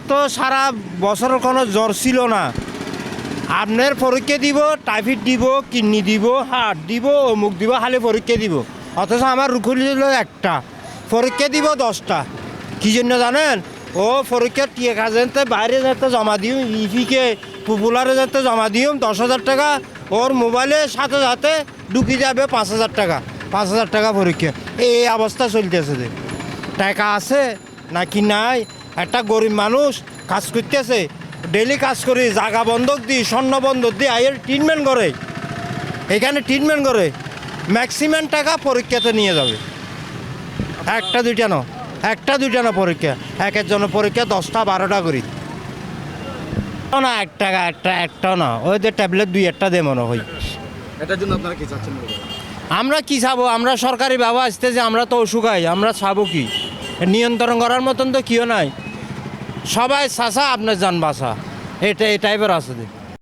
তো সারা বছরের কোনো জ্বর ছিল না। আপনার পরীক্ষা দিব, টাইফয়েড দিব, কিডনি দিব, হার্ট দিব, অমুক দিব, খালি পরীক্ষা দিব। অথচ আমার রুকুল একটা পরীক্ষা দিব 10টা। কী জন্য জানেন? ও পরীক্ষার টিয়ে কাজেতে বাইরে যেতে জমা দিম, ইফিকে পপুলারে যেতে জমা দিম 10,000 টাকা, ওর মোবাইলে সাথে সাথে ঢুকি যাবে 5,000 টাকা। 5,000 টাকা পরীক্ষা। এই অবস্থা চলতেছে যে টাকা আছে নাকি নাই। একটা গরিব মানুষ কাজ করতেছে, ডেলি কাজ করি, জায়গা বন্ধক দিই, স্বর্ণ বন্ধক দিই, আয়ের ট্রিটমেন্ট করে, এখানে ট্রিটমেন্ট করে ম্যাক্সিমাম টাকা পরীক্ষাতে নিয়ে যাবে। একটা দুইটা না পরীক্ষা, একের জন্য পরীক্ষা 10টা 12টা করি না। 1 টাকা একটাও না, ওই যে ট্যাবলেট 2-1টা দে মনে হয়। এটার জন্য আপনারা কি চাচ্ছেন? আমরা কি চাবো? আমরা সরকারি বাবা আসতে যে আমরা তো অসুখাই, আমরা চাবো কি? নিয়ন্ত্রণ করার মতন তো কেউ নাই। সবাই চাষা আপনার যান বাসা, এটা এই টাইপের আছে।